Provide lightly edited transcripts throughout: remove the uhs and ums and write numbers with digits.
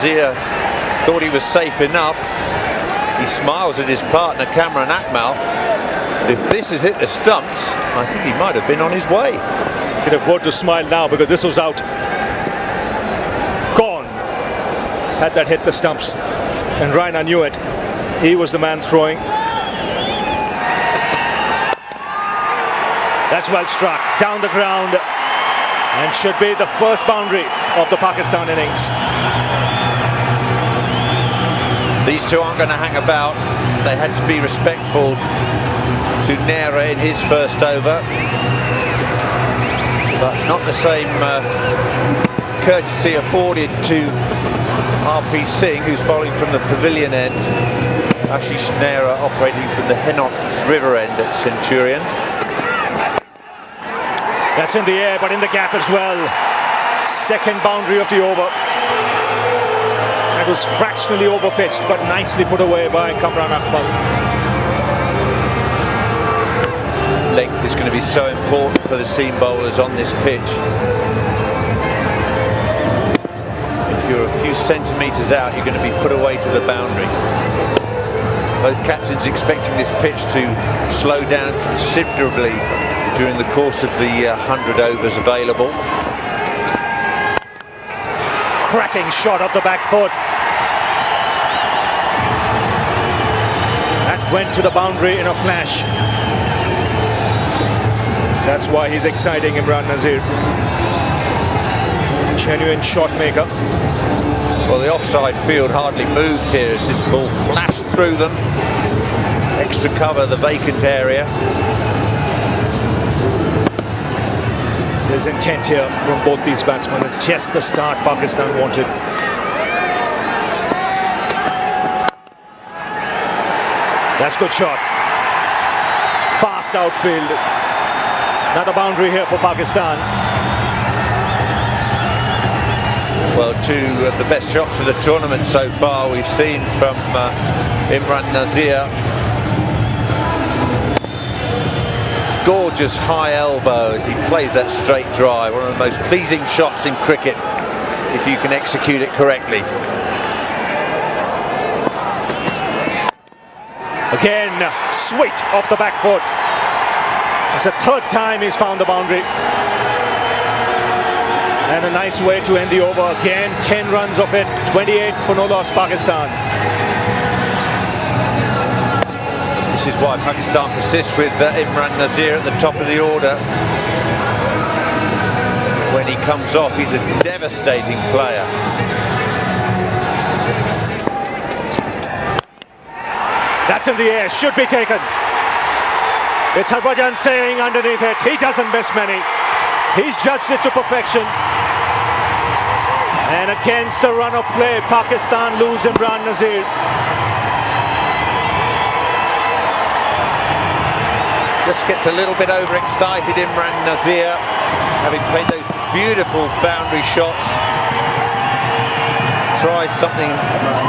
Zia thought he was safe enough. He smiles at his partner Cameron Akmal. But if this has hit the stumps, I think he might have been on his way. He can afford to smile now because this was out. Gone. Had that hit the stumps. And Raina knew it. He was the man throwing. That's well struck. Down the ground. And should be the first boundary of the Pakistan innings. These two aren't going to hang about. They had to be respectful to Naira in his first over. But not the same courtesy afforded to R.P. Singh, who's bowling from the pavilion end. Ashish Naira operating from the Henoks River end at Centurion. That's in the air, but in the gap as well. Second boundary of the over. That was fractionally overpitched, but nicely put away by Kamran Akmal. Length is going to be so important for the seam bowlers on this pitch. If you're a few centimetres out, you're going to be put away to the boundary. Both captains expecting this pitch to slow down considerably during the course of the 100 overs available. Cracking shot off the back foot. That went to the boundary in a flash. That's why he's exciting Imran Nazir. Genuine shot maker. Well, the offside field hardly moved here as this ball flashed through them. Extra cover, the vacant area. There's intent here from both these batsmen. It's just the start Pakistan wanted. That's good shot. Fast outfield. Another boundary here for Pakistan. Well, two of the best shots of the tournament so far we've seen from Imran Nazir. Gorgeous high elbow as he plays that straight drive. One of the most pleasing shots in cricket if you can execute it correctly. Again, sweet off the back foot. It's the third time he's found the boundary. And a nice way to end the over. Again, 10 runs of it, 28 for no loss Pakistan. This is why Pakistan persists with Imran Nazir at the top of the order. When he comes off, he's a devastating player. That's in the air, should be taken. It's Harbhajan Singh underneath it. He doesn't miss many. He's judged it to perfection. And against the run of play, Pakistan lose Imran Nazir. Just gets a little bit overexcited, Imran Nazir, having played those beautiful boundary shots. Tries something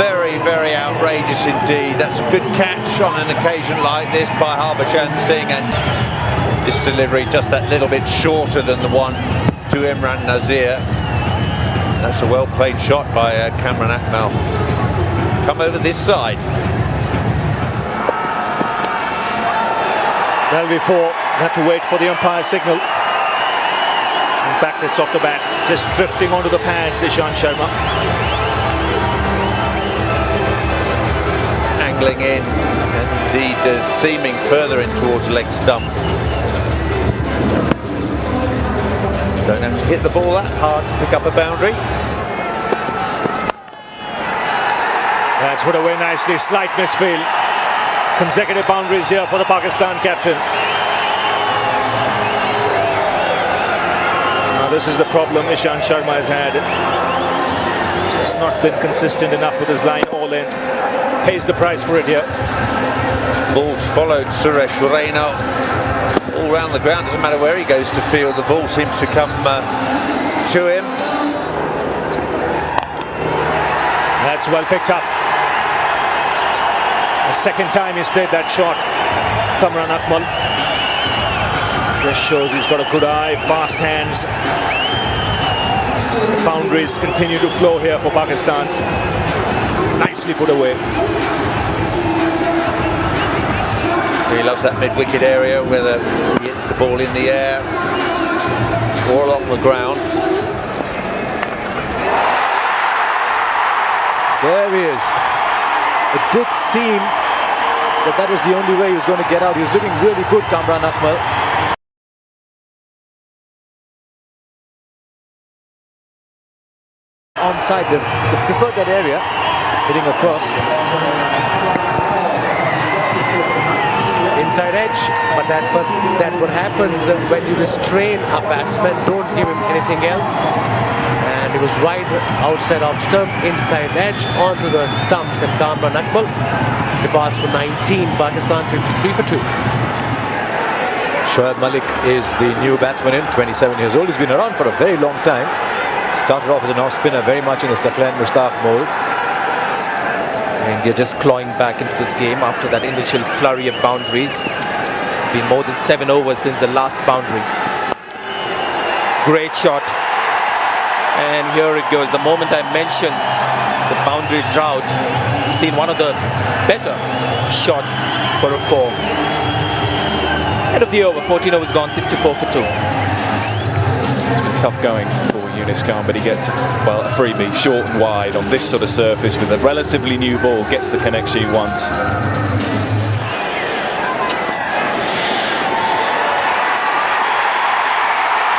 very, very outrageous indeed. That's a good catch on an occasion like this by Harbhajan Singh, and this delivery just that little bit shorter than the one to Imran Nazir. That's a well-played shot by Cameron Akmal. Come over this side. That'll be four. Have to wait for the umpire signal. In fact, it's off the bat, just drifting onto the pads, Ishant Sharma. Angling in, and indeed seaming further in towards leg stump. Don't have to hit the ball that hard to pick up a boundary. That's put away nicely, slight misfield. Consecutive boundaries here for the Pakistan captain. Now this is the problem Ishant Sharma has had. It's just not been consistent enough with his line all in. Pays the price for it here. Balls followed Suresh Raina all round the ground. Doesn't matter where he goes to field, the ball seems to come to him. That's well picked up. The second time he's played that shot, Kamran Akmal. This shows he's got a good eye, fast hands. The boundaries continue to flow here for Pakistan. Nicely put away. He loves that mid-wicket area, whether he hits the ball in the air or along the ground. There he is. It did seem that was the only way he was going to get out. He was looking really good, Kamran Akmal. Onside, they preferred that area, hitting across. Inside edge, but that what happens when you restrain a batsman, don't give him anything else. And it was right outside off stump, inside edge onto the stumps, and Kamran Akmal departs for 19. Pakistan 53 for 2. Shoaib Malik is the new batsman in, 27 years old. He's been around for a very long time. Started off as an off spinner, very much in the Saqlain Mushtaq mold. And they're just clawing back into this game after that initial flurry of boundaries. It's been more than 7 overs since the last boundary. Great shot. And here it goes. The moment I mentioned the boundary drought, I've seen one of the better shots for a 4. End of the over, 14 overs gone, 64 for 2. It's been tough going for Yunus Khan, but he gets, well, a freebie, short and wide on this sort of surface with a relatively new ball, gets the connection he wants.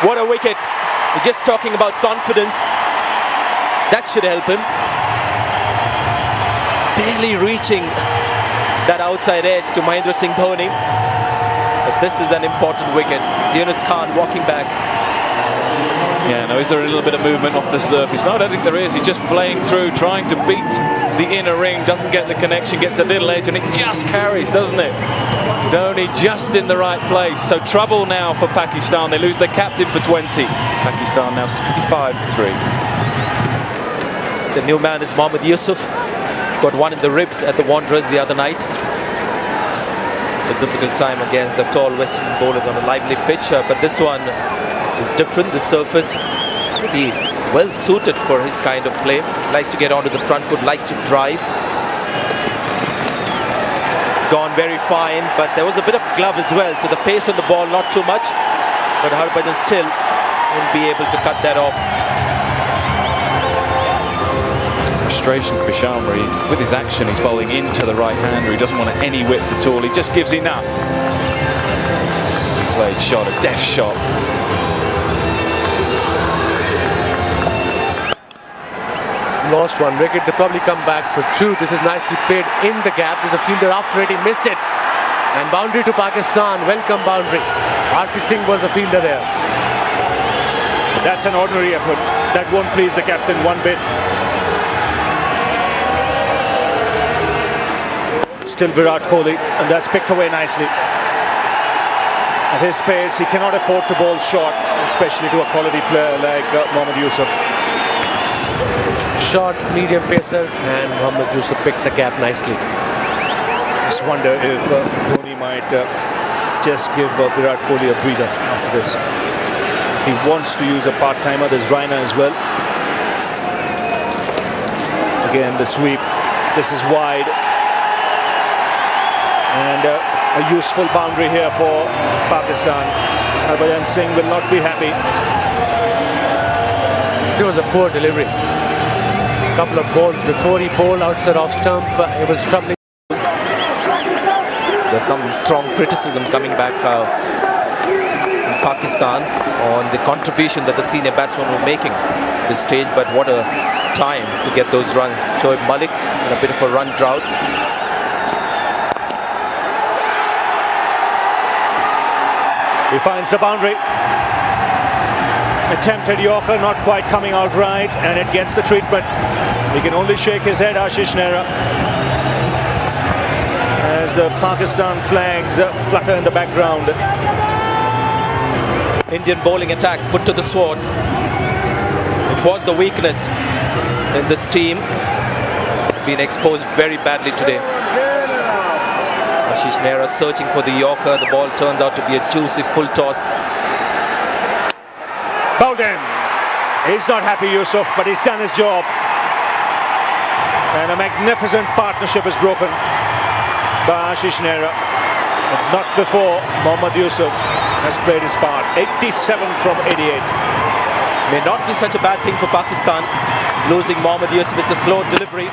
What a wicket. We're just talking about confidence. That should help him. Barely reaching that outside edge to Mahendra Singh Dhoni. But this is an important wicket. It's Yunus Khan walking back. Yeah, now is there a little bit of movement off the surface? No, I don't think there is. He's just playing through, trying to beat the inner ring, doesn't get the connection, gets a little edge, and it just carries, doesn't it? Dhoni just in the right place. So trouble now for Pakistan. They lose their captain for 20. Pakistan now 65 for 3. The new man is Mohammad Yusuf. Got one in the ribs at the Wanderers the other night. A difficult time against the tall West Indian bowlers on a lively pitch, but this one is different. The surface maybe well suited for his kind of play. Likes to get onto the front foot, likes to drive. It's gone very fine, but there was a bit of glove as well, so the pace on the ball not too much, but Harbhajan still won't be able to cut that off. Frustration for Sharma. With his action, he's bowling into the right-hander. He doesn't want any width at all. He just gives enough. Played shot, a death shot. Lost 1 wicket. They probably come back for 2. This is nicely played in the gap. There's a fielder after it. He missed it. And boundary to Pakistan. Welcome boundary. R.P. Singh was a fielder there. That's an ordinary effort. That won't please the captain one bit. Still Virat Kohli, and that's picked away nicely. At his pace, he cannot afford to bowl short, especially to a quality player like Mohammad Yusuf. Short, medium pacer, and Mohammad Yusuf picked the gap nicely. Just wonder if Dhoni might just give Virat Kohli a breather after this. He wants to use a part-timer. There's Raina as well. Again, the sweep. This is wide. And a useful boundary here for Pakistan. Harbhajan Singh will not be happy. It was a poor delivery. A couple of balls before he bowled outside off stump. It was troubling. There's some strong criticism coming back from Pakistan on the contribution that the senior batsmen were making at this stage. But what a time to get those runs. Shoaib Malik in a bit of a run drought. He finds the boundary. Attempted Yorker, not quite coming out right, and it gets the treatment. He can only shake his head, Ashish Nehra, as the Pakistan flags flutter in the background. Indian bowling attack put to the sword. It was the weakness in this team. It's been exposed very badly today. Ashish Nehra searching for the Yorker. The ball turns out to be a juicy full toss. Bowled in. He's not happy, Yusuf, but he's done his job. And a magnificent partnership is broken by Ashish Nehra. But not before Mohammad Yusuf has played his part. 87 from 88. May not be such a bad thing for Pakistan. Losing Mohammad Yusuf, it's a slow delivery.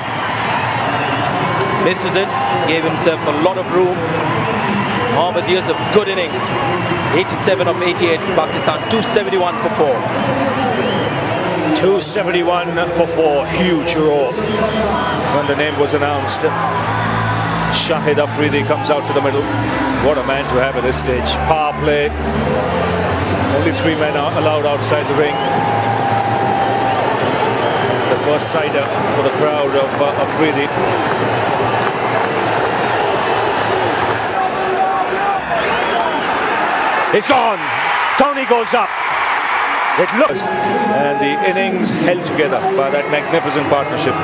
Misses it, gave himself a lot of room. Mohammad Yusuf, good innings. 87 of 88 for Pakistan, 271 for 4. 271 for 4, huge roar when the name was announced. Shahid Afridi comes out to the middle. What a man to have at this stage. Power play. Only 3 men are allowed outside the ring. The first sider for the crowd of Afridi. It's gone. Tony goes up. It looks, and the innings held together by that magnificent partnership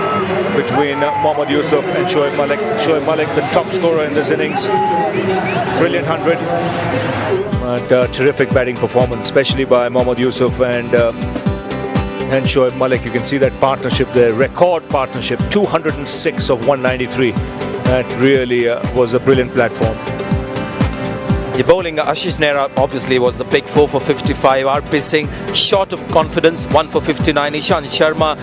between Mohammad Yusuf and Shoaib Malik. Shoaib Malik, the top scorer in this innings. Brilliant 100. And terrific batting performance, especially by Mohammad Yusuf and Shoaib Malik. You can see that partnership there, record partnership, 206 of 193. That really was a brilliant platform. The bowling, Ashish Nehra obviously was the big 4 for 55. RP Singh short of confidence, 1 for 59. Ishant Sharma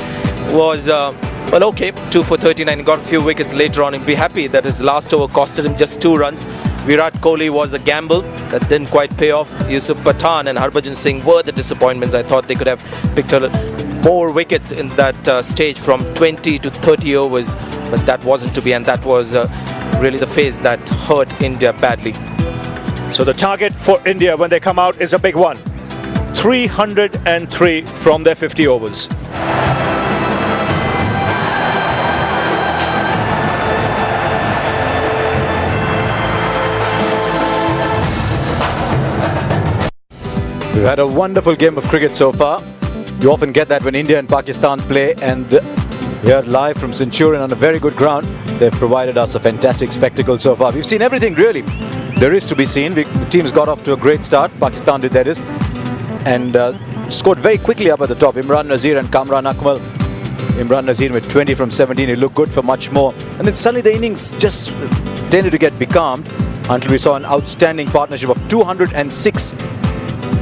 was well, okay, 2 for 39. He got a few wickets later on. He'd be happy that his last over costed him just 2 runs. Virat Kohli was a gamble that didn't quite pay off. Yusuf Pathan and Harbhajan Singh were the disappointments. I thought they could have picked more wickets in that stage from 20 to 30 overs, but that wasn't to be, and that was really the phase that hurt India badly. So the target for India when they come out is a big one. 303 from their 50 overs. We've had a wonderful game of cricket so far. You often get that when India and Pakistan play, and here live from Centurion on a very good ground. They've provided us a fantastic spectacle so far. We've seen everything really there is to be seen. The teams got off to a great start. Pakistan did, that is, and scored very quickly up at the top. Imran Nazir and Kamran Akmal. Imran Nazir with 20 from 17. He looked good for much more. And then suddenly the innings just tended to get becalmed until we saw an outstanding partnership of 206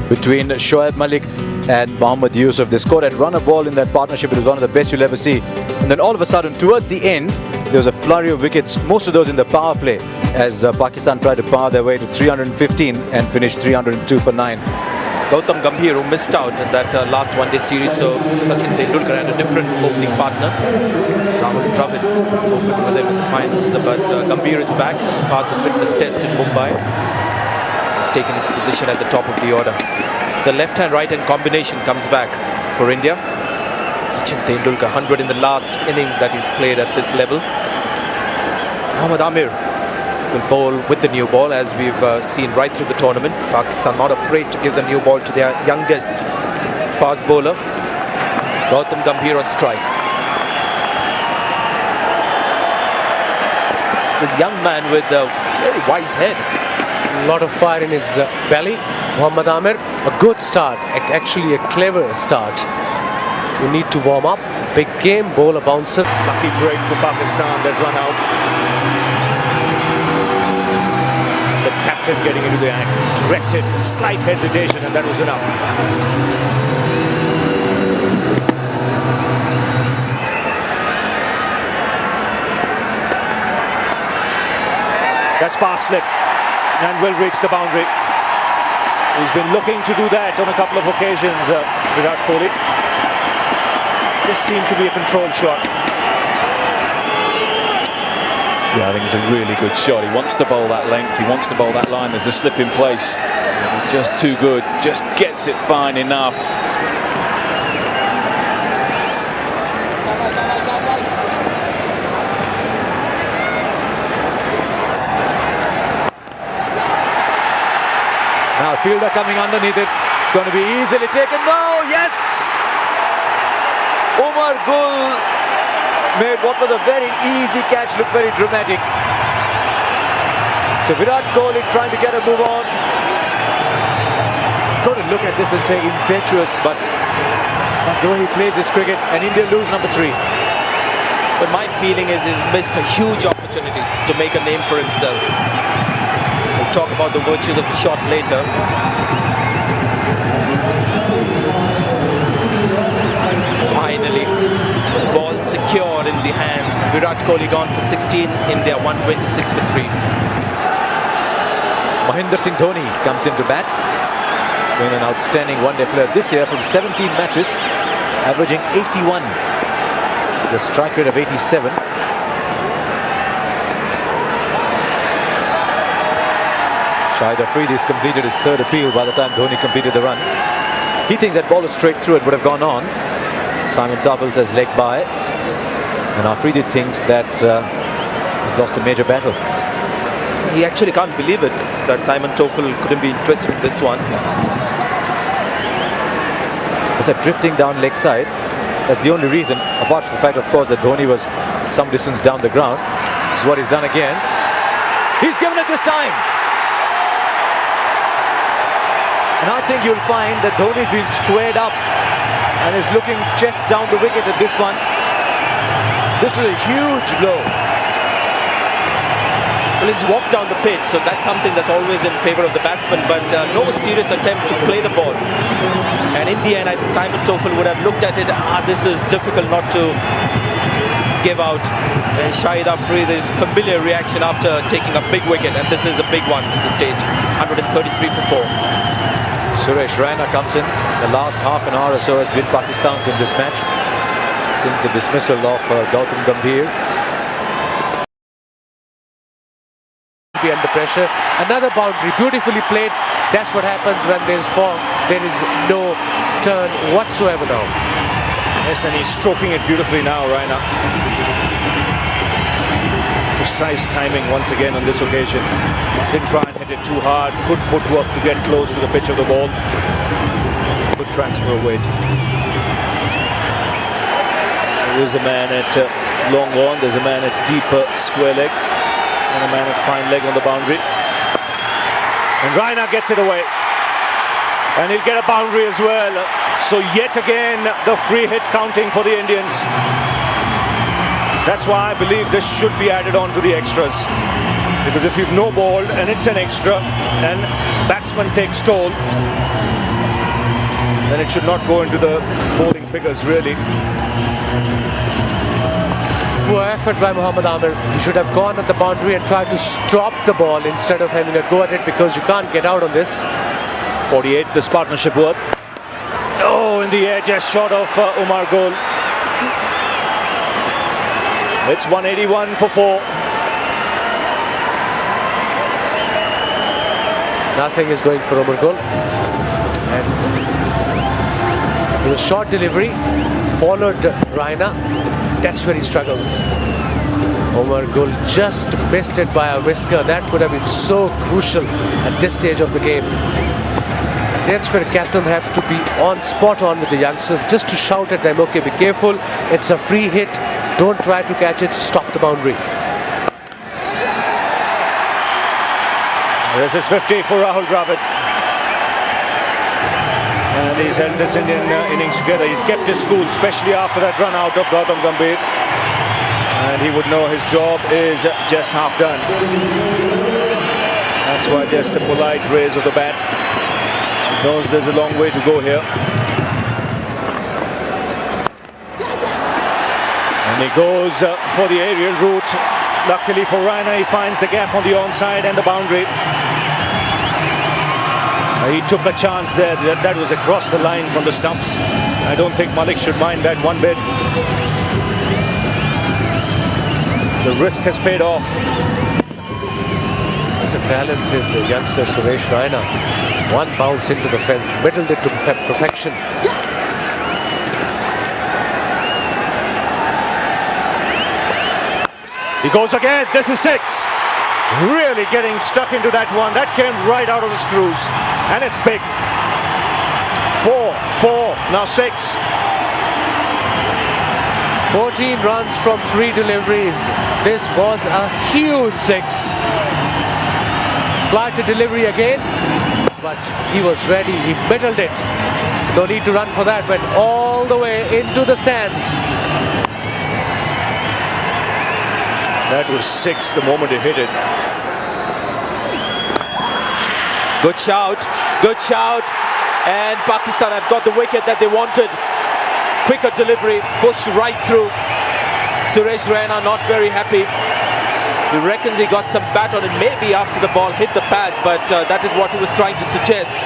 between Shoaib Malik and Mohammad Yusuf. They scored at run a ball in that partnership. It was one of the best you'll ever see. And then all of a sudden, towards the end, there was a flurry of wickets, most of those in the power play, as Pakistan tried to power their way to 315 and finished 302 for 9. Gautam Gambhir, who missed out in that last one-day series, so Sachin Tendulkar had a different opening partner. Rahul Dravid opened for them in the finals, but Gambhir is back, passed the fitness test in Mumbai. He's taken his position at the top of the order. The left-hand, right-hand combination comes back for India. Sachin Tendulkar, 100 in the last innings that he's played at this level. Mohammad Amir will bowl with the new ball, as we've seen right through the tournament. Pakistan not afraid to give the new ball to their youngest fast bowler. Gautam Gambhir on strike. The young man with a very wise head. A lot of fire in his belly. Mohammad Amir, a good start, actually a clever start. You need to warm up. Big game, bowl a bouncer. Lucky break for Pakistan, that run out. The captain getting into the act, directed, slight hesitation, and that was enough. That's pass slip and will reach the boundary. He's been looking to do that on a couple of occasions, Virat Kohli. Just seemed to be a controlled shot. Yeah, I think it's a really good shot. He wants to bowl that length, he wants to bowl that line. There's a slip in place. Just too good, just gets it fine enough. Now fielder coming underneath it. It's going to be easily taken. No, yes! Umar Gul made what was a very easy catch look very dramatic. So Virat Kohli trying to get a move on. Got to look at this and say impetuous, but That's the way he plays his cricket, and India lose number 3. But my feeling is he's missed a huge opportunity to make a name for himself. We'll talk about the virtues of the shot later. Finally, ball secured in the hands. Virat Kohli gone for 16, India 126 for 3. Mahendra Singh Dhoni comes into bat. He's been an outstanding one-day player this year from 17 matches, averaging 81. The strike rate of 87. Shahid Afridi's completed his 3rd appeal by the time Dhoni completed the run. He thinks that ball was straight through, it would have gone on. Simon Tufel says leg by. And Afridi thinks that he's lost a major battle. He actually can't believe it that Simon Tofel couldn't be interested in this one. Was that drifting down leg side? That's the only reason, apart from the fact, of course, that Dhoni was some distance down the ground. This is what he's done again. He's given it this time. And I think you'll find that Dhoni's been squared up and is looking just down the wicket at this one. This is a huge blow. Well, he's walked down the pitch, so that's something that's always in favour of the batsman, but no serious attempt to play the ball. And in the end, I think Simon Tofel would have looked at it, this is difficult not to give out. And Shahid Afridi's familiar reaction after taking a big wicket, and this is a big one at this stage, 133 for 4. Suresh Raina comes in. The last half an hour or so has been Pakistan's in this match since the dismissal of Gautam Gambhir. Be under pressure. Another boundary, beautifully played. That's what happens when there's form. There is no turn whatsoever now. Yes, and he's stroking it beautifully now, Raina. Precise timing once again on this occasion. Didn't try and hit it too hard. Good footwork to get close to the pitch of the ball. Good transfer of weight. There is a man at long on. There's a man at deep square leg. And a man at fine leg on the boundary. And Raina gets it away. And he'll get a boundary as well. So yet again, the free hit counting for the Indians. That's why I believe this should be added on to the extras. Because if you've no ball and it's an extra and batsman takes toll, then it should not go into the bowling figures really. Poor effort by Mohammad Amir. He should have gone at the boundary and tried to stop the ball instead of having a go at it, because you can't get out on this. 48 this partnership worth. Oh, in the air, just short of Umar Gul. It's 181 for 4. Nothing is going for Umar Gul. And with a short delivery, followed Raina. That's where he struggles. Umar Gul just missed it by a whisker. That would have been so crucial at this stage of the game. And that's where captain have to be spot on with the youngsters, just to shout at them, okay, be careful, it's a free hit, don't try to catch it, stop the boundary. This is 50 for Rahul Dravid. And he's held this Indian innings together. He's kept his cool, especially after that run out of Gautam Gambhir. And he would know his job is just half done. That's why just a polite raise of the bat. He knows there's a long way to go here. And he goes for the aerial route. Luckily for Raina, he finds the gap on the onside and the boundary. He took a chance there. That was across the line from the stumps. I don't think Malik should mind that one bit. The risk has paid off. Such a talented youngster, Suresh Raina. One bounce into the fence, middled it to perfection. He goes again. This is 6. Really getting stuck into that one. That came right out of the screws. And it's big. 4, now 6. 14 runs from 3 deliveries. This was a huge 6. Fly to delivery again, but he was ready. He middled it. No need to run for that. Went all the way into the stands. That was 6 the moment he hit it. Good shout, good shout. And Pakistan have got the wicket that they wanted. Quicker delivery, pushed right through. Suresh Raina not very happy. He reckons he got some bat on it, maybe after the ball hit the pads, but that is what he was trying to suggest.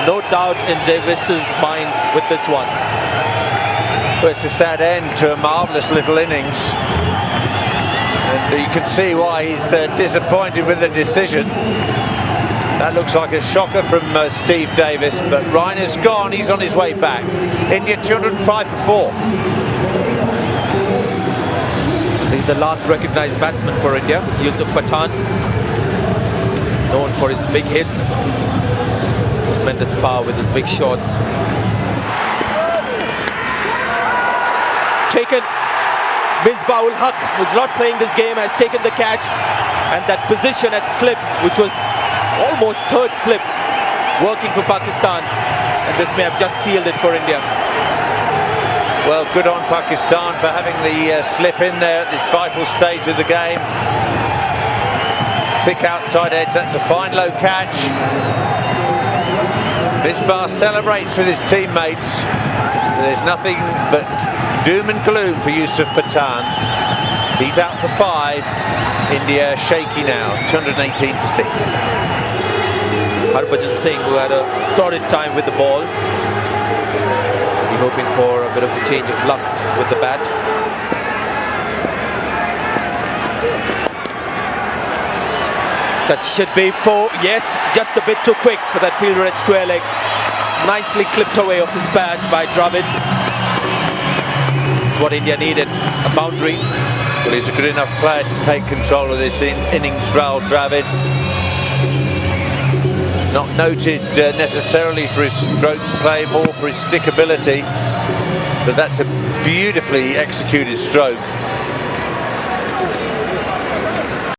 No doubt in Davis's mind with this one. Well, it's a sad end to a marvellous little innings. And you can see why he's disappointed with the decision. That looks like a shocker from Steve Davis, but Raina's gone, he's on his way back. India 205 for 4. He's the last recognised batsman for India, Yusuf Pathan. Known for his big hits. Tremendous power with his big shots. Taken. Misbah-ul Haq, who's not playing this game, has taken the catch. And that position at slip, which was almost third slip, working for Pakistan. And this may have just sealed it for India. Well, good on Pakistan for having the slip in there at this vital stage of the game. Thick outside edge, that's a fine low catch. Misbah celebrates with his teammates. There's nothing but doom and gloom for Yusuf Pathan. He's out for 5. India shaky now, 218 for 6. Harbhajan Singh, who had a torrid time with the ball. Be hoping for a bit of a change of luck with the bat. That should be 4. Yes, just a bit too quick for that fielder at square leg. Nicely clipped away off his pads by Dravid. It's what India needed, a boundary. Well, he's a good enough player to take control of this innings, Rahul Dravid. Not noted necessarily for his stroke play, more for his stickability, but that's a beautifully executed stroke.